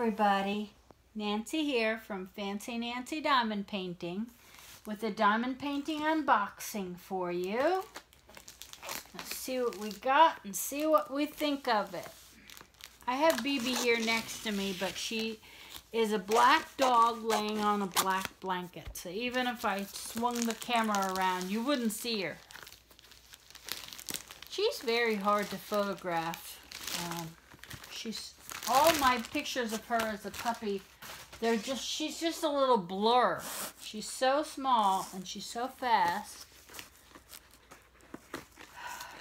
everybody, Nancy here from Fancy Nancy Diamond Painting with a diamond painting unboxing for you. Let's see what we got and see what we think of it. I have Bebe here next to me, but she is a black dog laying on a black blanket. So even if I swung the camera around, you wouldn't see her. She's very hard to photograph. All my pictures of her as a puppy, she's just a little blur. She's so small and she's so fast.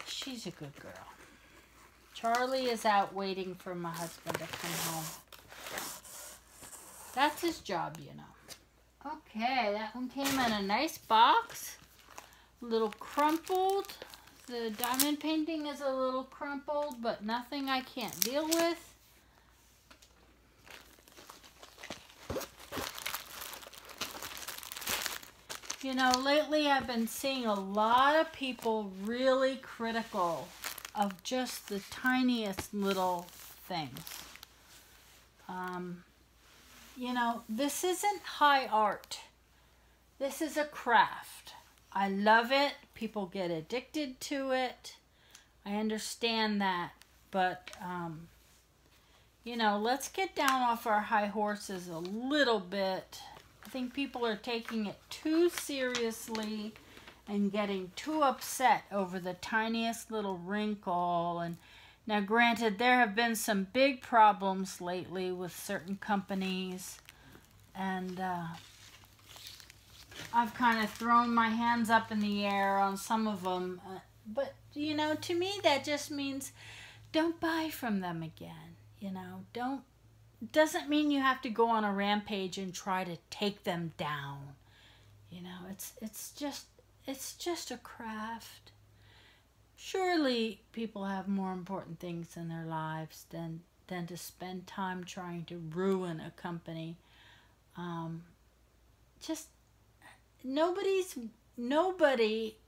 She's a good girl. Charlie is out waiting for my husband to come home. That's his job, you know. Okay, that one came in a nice box. A little crumpled. The diamond painting is a little crumpled, but nothing I can't deal with. You know, lately I've been seeing a lot of people really critical of just the tiniest little things. You know, this isn't high art. This is a craft. I love it. People get addicted to it. I understand that. But, you know, let's get down off our high horses a little bit. I think people are taking it too seriously and getting too upset over the tiniest little wrinkle. And now, granted, there have been some big problems lately with certain companies, and I've kind of thrown my hands up in the air on some of them. But, you know, to me, that just means don't buy from them again. You know, doesn't mean you have to go on a rampage and try to take them down. You know, it's just a craft. Surely people have more important things in their lives than to spend time trying to ruin a company. Nobody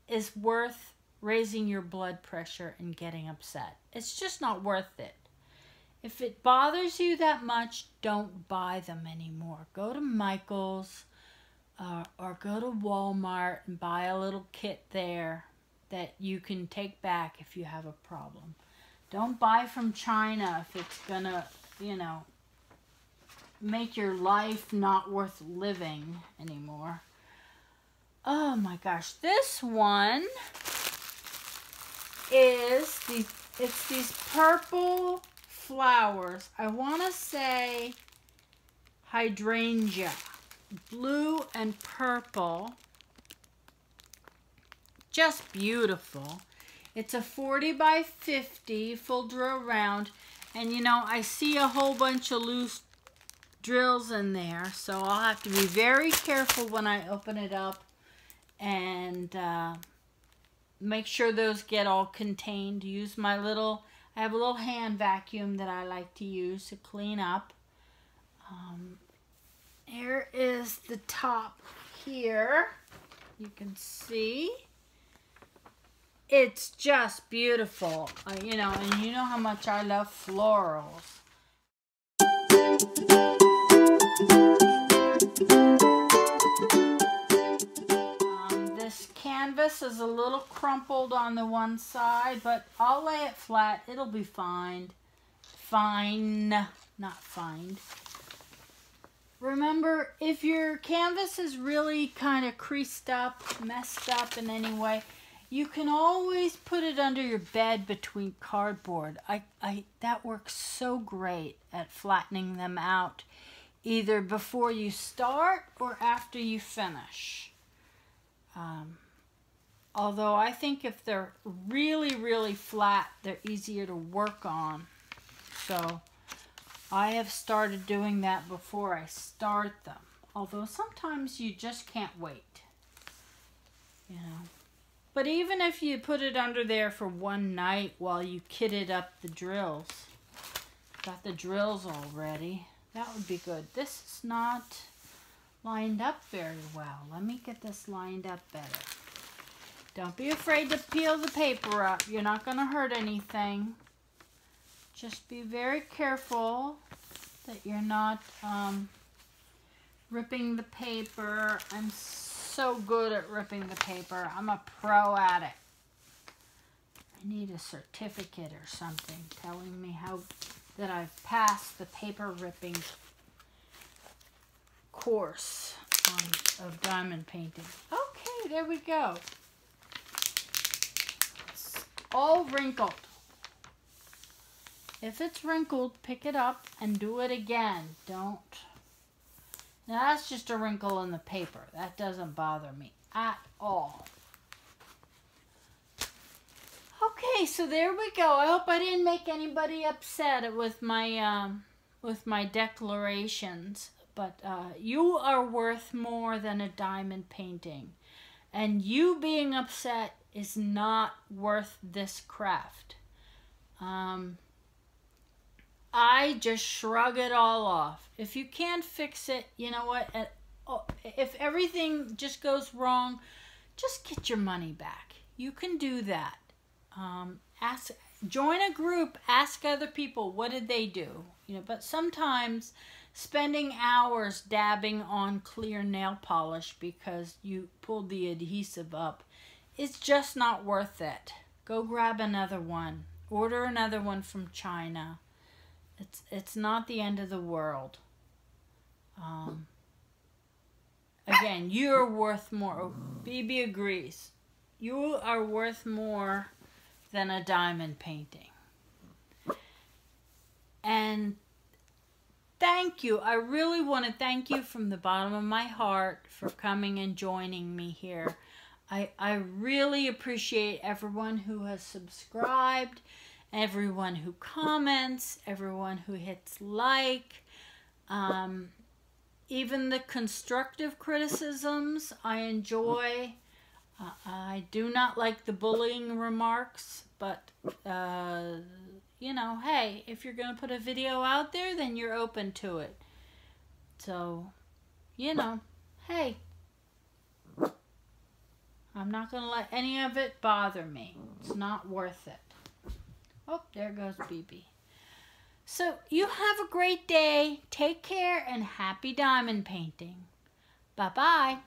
is worth raising your blood pressure and getting upset. It's just not worth it. If it bothers you that much, don't buy them anymore. Go to Michael's or go to Walmart and buy a little kit there that you can take back if you have a problem. Don't buy from China if it's gonna, you know, make your life not worth living anymore. Oh my gosh, this one is these purple flowers. I want to say hydrangea, blue and purple. Just beautiful. It's a 40 by 50 full drill round, and you know, I see a whole bunch of loose drills in there, so I'll have to be very careful when I open it up and make sure those get all contained. Use my I have a little hand vacuum that I like to use to clean up. Here is the top here. You can see. It's just beautiful. You know, and you know how much I love florals. This canvas is a little crumpled on the one side, but I'll lay it flat. It'll be fine. Fine, not fine. Remember, if your canvas is really kind of creased up, messed up in any way, you can always put it under your bed between cardboard. That works so great at flattening them out, either before you start or after you finish. Although I think if they're really, really flat, they're easier to work on. So I have started doing that before I start them. Although sometimes you just can't wait. You know. But even if you put it under there for one night while you kitted up the drills, got the drills all ready, that would be good. This is not lined up very well. Let me get this lined up better. Don't be afraid to peel the paper up. You're not going to hurt anything. Just be very careful that you're not ripping the paper. I'm so good at ripping the paper. I'm a pro at it. I need a certificate or something telling me that I've passed the paper ripping course of diamond painting. Okay, there we go. It's all wrinkled. If it's wrinkled, pick it up and do it again. Don't. Now that's just a wrinkle in the paper. That doesn't bother me at all. Okay, so there we go. I hope I didn't make anybody upset with my declarations. But you are worth more than a diamond painting. And you being upset is not worth this craft. I just shrug it all off. If you can't fix it, you know what? If everything just goes wrong, just get your money back. You can do that. Join a group. Ask other people, what did they do? You know, but sometimes spending hours dabbing on clear nail polish because you pulled the adhesive up is just not worth it. Go grab another one. Order another one from China. It's not the end of the world. Again, you're worth more. Bebe agrees. You are worth more than a diamond painting. And thank you. I really want to thank you from the bottom of my heart for coming and joining me here. I really appreciate everyone who has subscribed, everyone who comments, everyone who hits like, even the constructive criticisms I enjoy. I do not like the bullying remarks, but you know, hey, if you're going to put a video out there, then you're open to it. So, you know, hey, I'm not going to let any of it bother me. It's not worth it. Oh, there goes Bebe. So, you have a great day. Take care and happy diamond painting. Bye-bye.